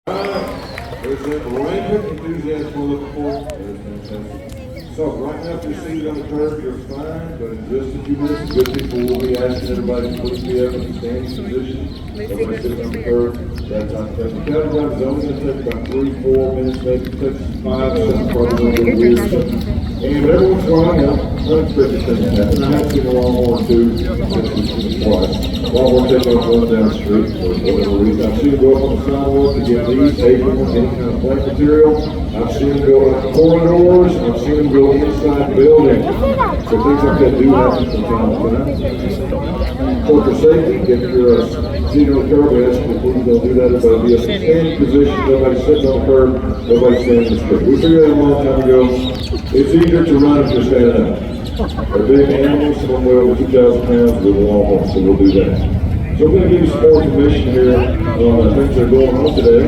There's that rampant enthusiasm we're looking for. That's fantastic. So right now, if you're seated on the curb, you're fine, but in just a few minutes, good people will be asking everybody to please be up in the standing position. Everybody sitting on the curb. That's on the counter drive is only going to take about 3-4 minutes, maybe it takes 5 seconds, probably a little weird. And every once in a while, unexpected things happen. I have seen a Longhorn too, twice. Longhorn taking off running down the street for whatever reason. I've seen them go up on the sidewalk to get these, apron, any kind of plant material. I've seen them go out corridors. I've seen them go inside buildings. So things like that do happen from time to time. So for safety, if you're seated on the curb, we ask you to please don't do that. Everybody be a standing position. Nobody sitting on the curb. Nobody standing in the street. We figured out a long time ago, it's easier to run if you're standing up. A big animal, some weigh over 2,000 pounds with a Longhorn, so we'll do that. So we're going to give you some more information here on things that are going on today.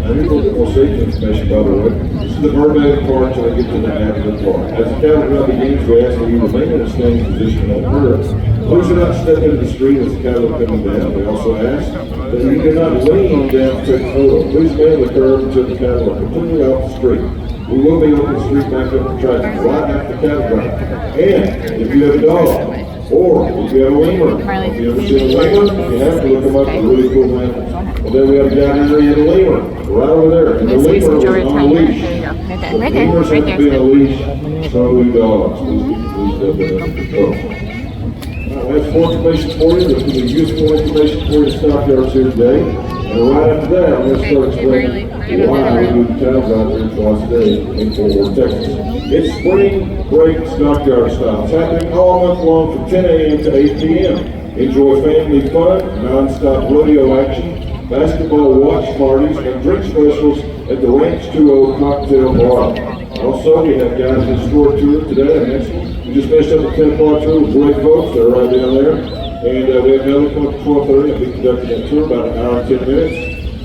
Here's a little bit more safety information, by the way. This is the verbatim part until I get to the active part. As the cattle begins, we ask that you remain in a standing position on the curb. Please do not step into the street as the cattle are coming down. We also ask that you do not lean down to take a photo. Please man the curb until the cattle are completely off the street. We will be opening the street back up for traffic right after the cattle drive. And if you have a dog, or if you have a lemur, if you ever see a lemur, you have to look them up. They're really cool animals. And then we have a guy in there, he had a lemur, right over there. And the lemur was on a leash. Lemurs have to be on a leash, so do dogs. Please have that under control. We have some more information for you. There's going to be useful information for you in stockyards here today. And right after that, I'm going to start explaining why we do the cattle drive here twice a day in Fort Worth, Texas. It's spring break stockyard style. It's happening all month long from 10 a.m. to 8 p.m. Enjoy family fun, non-stop rodeo action, basketball watch parties, and drink specials at the Ranch 2-0 Cocktail Bar. Also, we have guys in store tour today. We just finished up the 10-part tour with great folks. They're right down there. And we have another one at 12:30. I'll be conducting that tour about an hour and 10 minutes.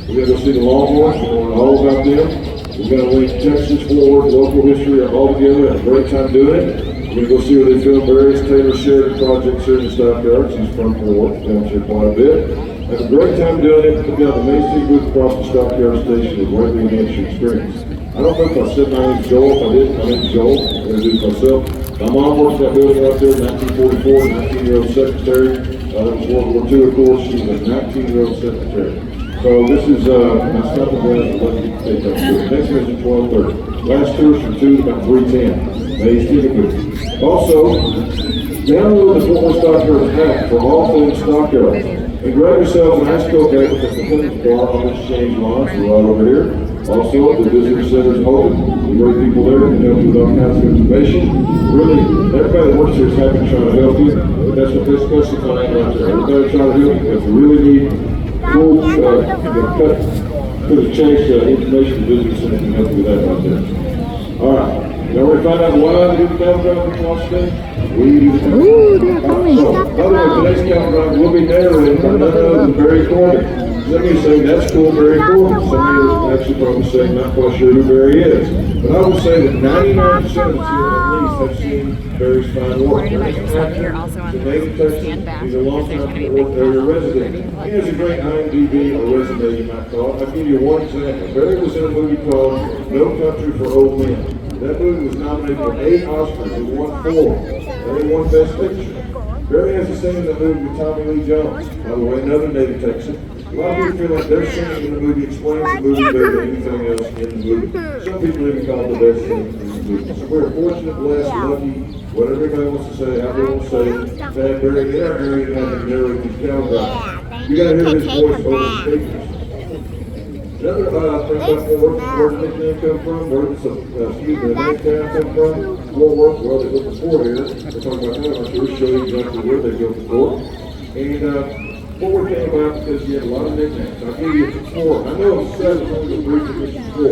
We're going to go see the Longhorns. We're going to learn all about them. We're going to link Texas, Fort Worth, local history all together. Have a great time doing it. We're going to go see where they film various Taylor Sheridan projects here in the stockyards. He's from Fort Worth, down here quite a bit. Have a great time doing it. We've got the Main Street booth across the stockyard station to greatly enhance your experience. I don't know if I said my name's Joel. If I did, my name's Joel. I'm going to introduce myself. My mom worked in that building right there in 1944, 19-year-old secretary. That was World War II, of course. She was a 19-year-old secretary. So this is my stopping ground for what you take up to. Next one is at 12:30. Last tour is from 2 to about 3:10. Maze Ticket. Also, download the Fort Worth Stockyards app for all things stockyards. And grab yourself an ice cold pack with the Clinton's bar on exchange lines right over here. Also, the visitor center is open. The great people there can help you with all kinds of information. Really, everybody that works here is happy to try to help you, but that's what they're specifying right there. Everybody trying to help you because we really need cool, cut chase information the visitor center can help you with that right there. All right. Now we're going to find out why we do the cattle drive in Washington. We do the cattle drive. By the way, today's cattle drive will be narrated by none other than Barry Corbin. Some of you say, that's cool, Barry Corbin. Some of you actually probably say, not quite sure who Barry is. But I would say that 99% of us here at least have seen Barry's fine work. You're also on the stand back. He's a long-time Fort Worth area resident. He has a great IMDb or resume, you might call it. I'll give you one example. Barry was in a movie called No Country for Old Men. That movie was nominated for 8 Oscars. It won 4. And it won Best Picture. Barry has a scene in the movie with Tommy Lee Jones. By the way, another native Texan. A lot of people feel like their scene in the movie explains the movie better than anything else in the movie. Some people even call it the best scene in the movie. So we're fortunate, blessed, lucky, whatever everybody wants to say, how they want to say it, to have Barry in our area and have him narrate these cattle drives. You got to hear his voice over the speakers. Another thing about Fort Worth, where does the nickname come from? Where does the name town come from? Fort Worth, well, they built the fort here. We're talking about that. I'm sure we'll show you exactly where they built the fort. And Fort Worth came about because you had a lot of nicknames. I'll give you 4. I know it's 7, only the 3 positions 4.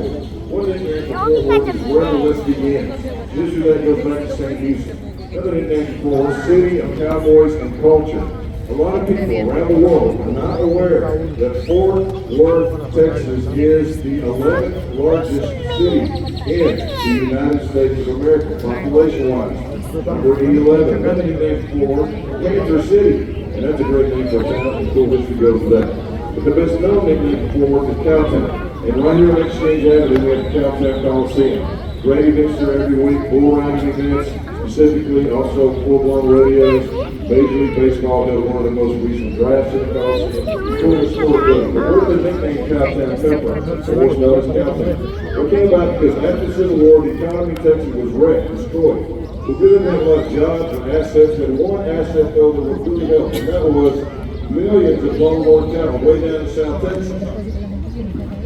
One nickname for Fort Worth is where the list begins. Usually that goes back to St. Houston. Another nickname for Fort Worth, City of Cowboys and Culture. A lot of people around the world are not aware that Fort Worth, Texas is the 11th largest city in the United States of America, population-wise. Number 11. Another name for Fort Worth, Winter City. And that's a great name for a town, and cool history goes with that. but the best known nickname for Fort Worth is Cowtown. And right here on Exchange Avenue, we have the Cowtown Coliseum. Great events there every week, bull riding events, specifically also full-blown rodeos. Major League Baseball held one of the most recent drafts in the Coliseum. Full historic building. But where did the nickname Cowtown come from? So what's known as Cowtown? Well, it came about because after the Civil War, the economy of Texas was wrecked, destroyed. We really had a lot of jobs and assets, but one asset though that would really help, and that was millions of longhorn cattle way down in South Texas.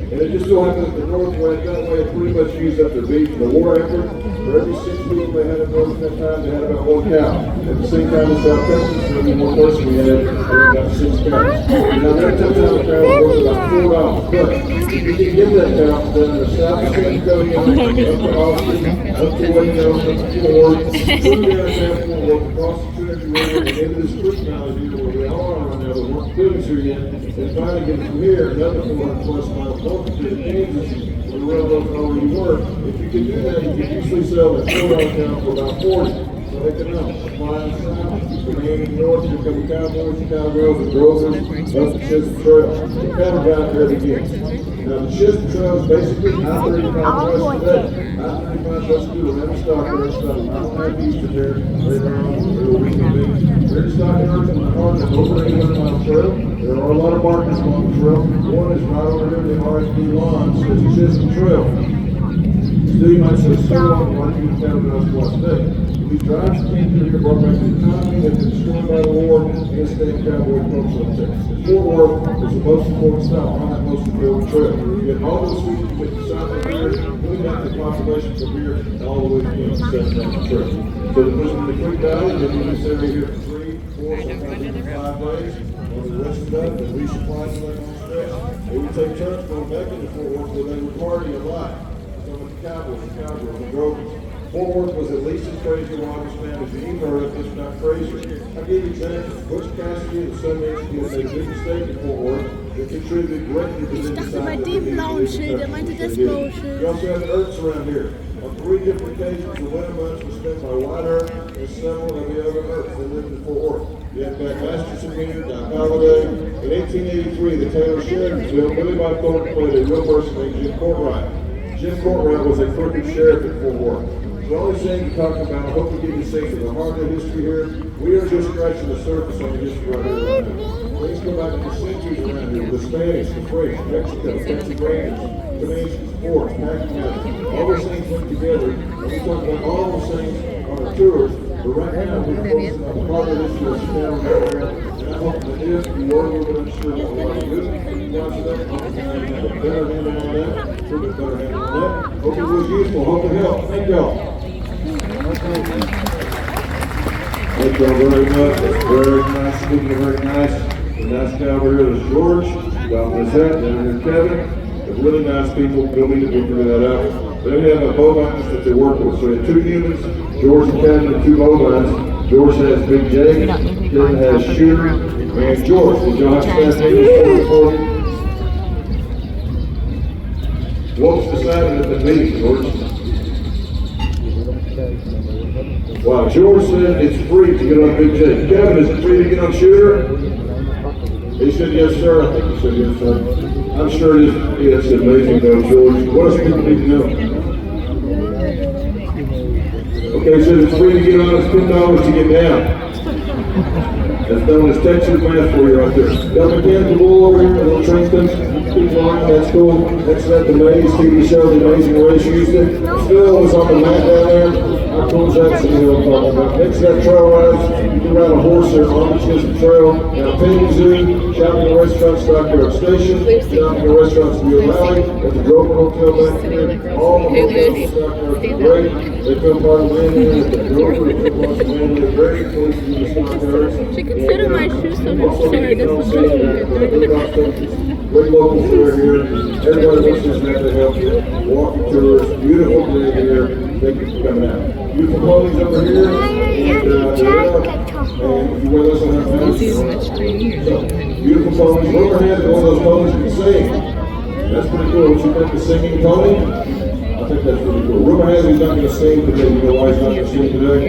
And it just so happened that the North went that way and pretty much used up their beef in the war effort. For every 6 people they had in North at that time, they had about 1 cow. At the same time in South Texas, for every 1 person we had about 6 cows. Now that time the cow was worth about $4. But if you can get that cow, then the South is going to go in, up to Austin, up to Waco, up to Ford, through downtown Fort Worth, across the Trinity River, and into this creek valley here where we all are right now, that weren't buildings here yet, and finally get from here another 400+ miles north to the Kansas, where the railroads already were. If you can do that, you can usually sell that $4 cow for about 40. So economics, flying south, from Miami north, here come the cowboys, the cowgirls, the drovers, up the Chisholm Trail. The cattle drive there begins. Now the Chisholm Trail is basically I-35 west today. I-35 west to around the stock there, it's about a mile and a half east of there, right around where we can be. There's stock herds in the heart of an over 800-mile trail. There are a lot of markers along the trail. One is right over here, the RSD lawn, says the Chisholm Trail. Still, you might say, so long, why do you tell us what's today? These drives came through here, brought back the economy that was destroyed by the war, and the state cowboy culture of Texas. Fort Worth is the most important stop on that most important trail. You get all those sweet, you get the south of here, moving down the population from here, and all the way to the south of the trail. So the person in the Creek Valley, they've been in this area here for 3, 4, sometimes even 5 days. On the rest of that, and resupply the land on the stretch. They would take turns going back into Fort Worth where they would party a lot. So with the cowboys, the drovers. Fort Worth was at least as crazy a Rogers fan as you've heard of, if not crazier. I'll give you examples. Butch Cassidy and Sun Michigan made a big mistake in Fort Worth that contributed greatly to the design of the blauen Schilder, meinte das blaue Schild. You also have the Earths around here. On 3 different occasions, the winter months were spent by White Earth and several of the other Earths that lived in Fort Worth. You had Mac Masterson here, Doc Holliday. In 1883, the town of Sheridansville, Billy Bob Thornton played a real person named Jim Courtright. Jim Courtright was a crooked sheriff at Fort Worth. The only thing to talk about, I hope we get you safe in the heart of history here. We are just scratching the surface on the history right here right now. Things go back to centuries around here. The Spanish, the French, Mexico, Texas Rangers, Comanches, Forts, Pac-Man, all those things went together. And we talk about all those things on our tours. But right now, we're focusing on the heart of history that's down right there. And I hope that if you were a little bit unsure about what to do, watch that. I hope you have a better handle on that. A little bit better handle on that. Hope it was useful. Hope it helped. Thank y'all. Thank y'all very much. That's very nice. Speaking of very nice, the nice guy over here is George. Down Lizette, down here Kevin. They're really nice people. You'll need to figure that out. They have bovines that they work with. So they have 2 humans, George and Kevin, and 2 bovines. George has Big J, Kevin has Shooter, and George. Did y'all have staff meetings for you? What was decided at the meeting, George? Wow, George said it's free to get on Big J. Kevin, is it free to get on Shooter? He said yes, sir. I think he said yes, sir. I'm sure it is. Yeah, it's amazing, though, George. What else people need to know? Okay, he said it's free to get on. It's $10 to get down. That's known as Texas math for you right there. Got mechanical bull over here, little Trinkton. Keep flying, that's cool. Next up, the Maze TV show, The Amazing Race Houston. Phil was on the mat down there. How cool is that? So you know what I'm talking about. Next up, trail rides. You can ride a horse there on the Chisholm Trail. Now, Penny Zoo, shopping and restaurants, Stockyard Station, shopping and restaurants, View Valley, at the Grover Hotel back here. All the hotels in Stockyard are great. They come by the land here at the Grover. They come by the land here. Very close to the Stockyards. She considered my shoes so much sooner than Great locals who are here. Everybody wants to have to help you. Walking tours, beautiful day here. Thank you for coming out. Beautiful ponies over here. And you wear those on our fence. Beautiful ponies. Rubber hands and all those ponies can sing. That's pretty cool. Don't you think the singing pony? I think that's really cool. Rubber hands, he's not going to sing today. You know why he's not going to sing today?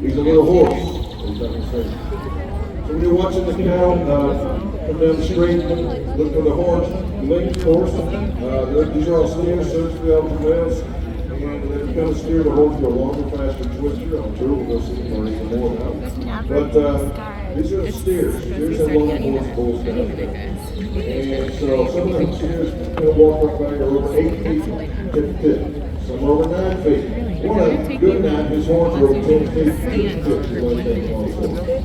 He's a little horse. He's not going to sing. So when you're watching the cow, Come down the street, look for the horse, linked horse. These are all steers, search for the alpha males. And they become a steer, the horse go longer, faster, twister. I'm sure we'll see more even more now. But these are steers. Steers have long horse bulls down. And so some of them steers will walk up back over 8 feet to some are over 9 feet. One of them, good night, his horns are over 10 feet.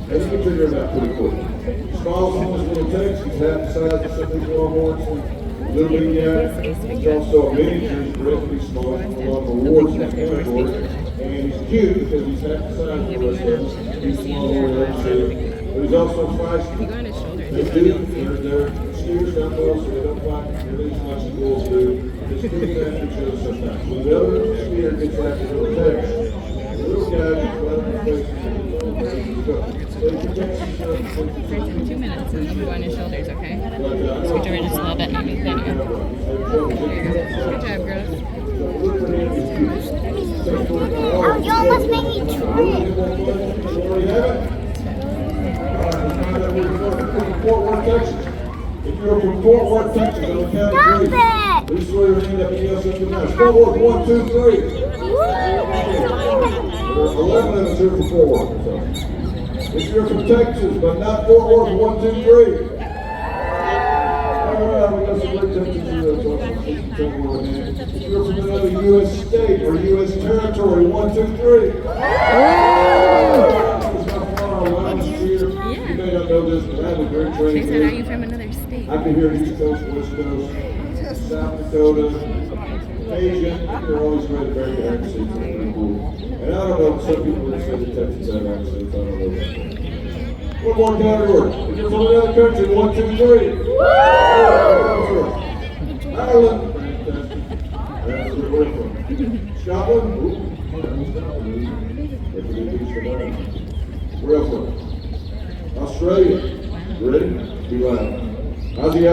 And you can figure it out pretty quick. Smallest one is little Tex, he's half the size of some of these longhorns. Little Big Yak, he's also a miniature, he's relatively small, he's a lot of awards in that category. And he's cute because he's half the size of the rest of them. He's a longhorn, but he's also feisty. They do, they're steers down low, so they don't fight nearly as much as bulls do. Just look after each other sometimes. When the other steer gets after little Tex, the little guy gets right in the face and so he protects himself. For 2 minutes and then we go on his shoulders, okay? Switch over just a little bit, maybe. There you go. Good job, girl. Oh, you almost made me trip. Fort Worth, Texas. If you're from Fort Worth, Texas, on the count of 3, this is where you're going to end up in us up in there. Fort Worth, 1, 2, 3. 11 of us here from Fort Worth. So. If you're from Texas, but not Fort Worth, 1, 2, 3. All right, we got some great Texas here. If you're from another U.S. state or U.S. territory, 1, 2, 3. You may not know this, but I have a great trade. She said, are you from another state? I can hear East Coast, West Coast, South Dakota, Asia. They're always great American accents. And I don't know, some people would say the Texas have accents. I don't know. One more category. If you're from another country, 1, 2, 3. Ireland. Fantastic. That's where we're from. Scotland. Where else from? Australia. Ready? Be loud. Aussie.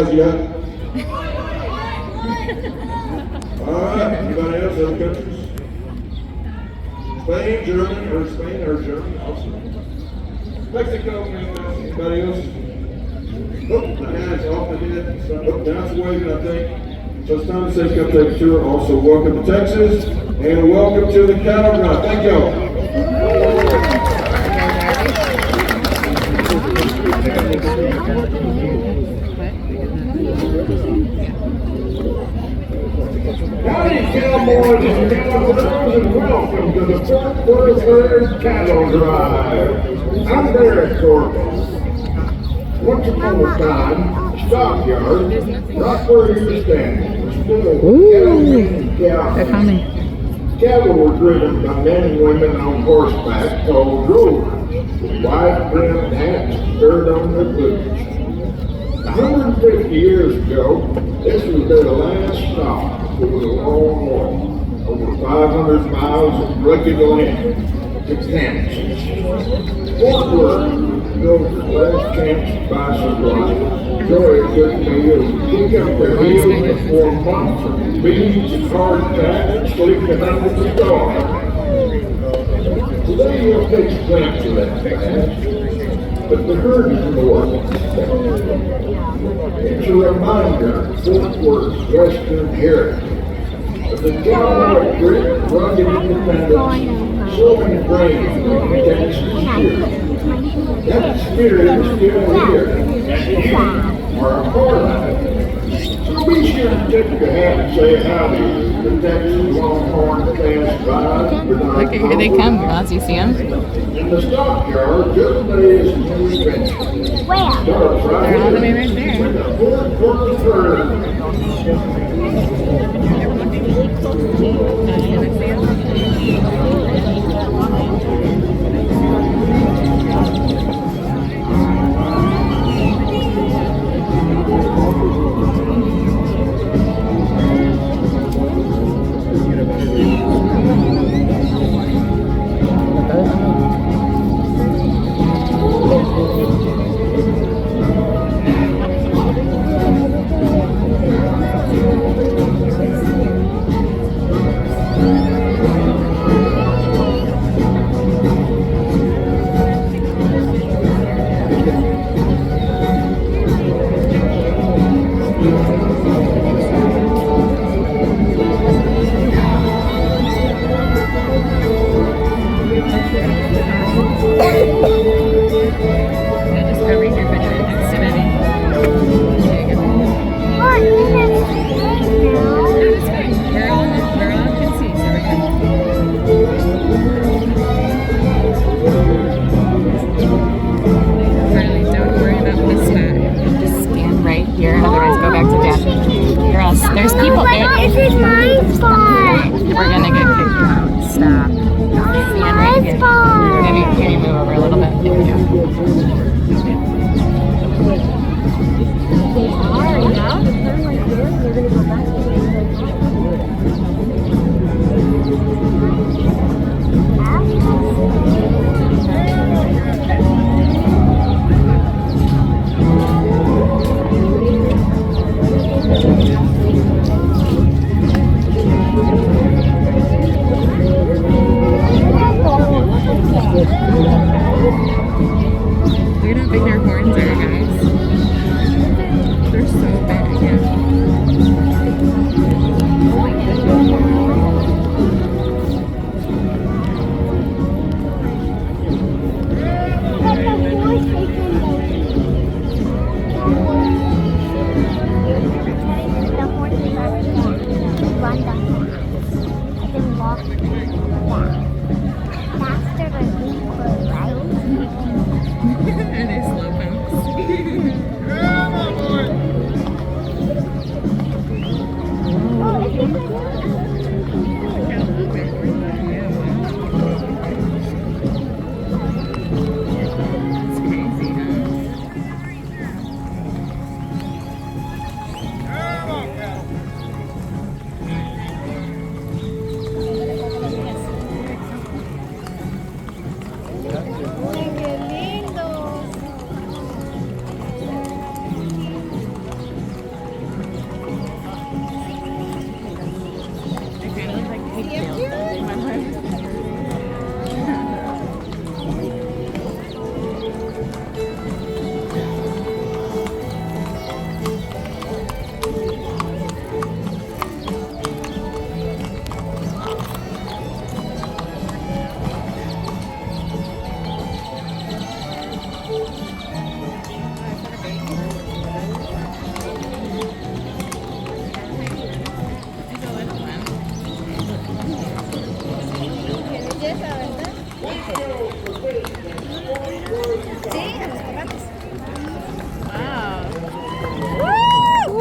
Alright, anybody else? Other countries? Spain, Germany. Awesome. Mexico, anybody else? Oh, the hand's off the head. Oh, now it's waving, I think. So it's time to say come take a tour. Also, welcome to Texas, and welcome to the cattle drive. Thank y'all. Howdy, cowboys and cowgirls, and welcome to the Fort Worth Cattle Drive. I'm Derek Corbin. Once upon a time, stockyard, right where you're standing, was full of They're coming. Cattle were driven by men and women on horseback called drovers, with wide-brimmed hats stirred on their boots. 150 years ago, this was their last stop. It was a long walk, over 500 miles of rugged land to Kansas. Fort Worth, Joe's last chance to buy some life. Joey took me to pick up their heels for months of beans and hardtack, sleeping under the stars. Today we'll take a glance of that past, but the herd is more. It's a reminder of Fort Worth's Western heritage, of the cowboy grit, rugged independence, so ingrained in the Texas spirit. That spirit is still here, and you are a part of it. So be sure to tip your hat and say howdy to the Texas Longhorn fans by. Look, here they come, girls. You see them? In the stockyard, just as we mentioned. Where? They're all the way right there. With the Fort Worth herd. This is my spot. We're gonna get kicked out. Stop. This is my spot. Maybe can you move over a little bit? Look at how big their horns are, guys. They're so big, yeah. The horses are run the I can walk faster than we could, right? Are they slow pumps? It's crazy, huh? They kind of look like pigtails, don't they, my love? It's a little one. Wow. Ew.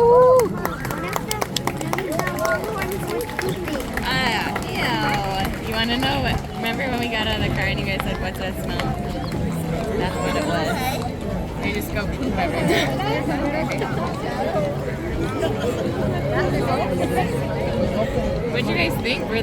You want to know what? Remember when we got out of the car and you guys said, "What's that smell?" That's what it was. You just go poop everywhere. What'd you guys think? Were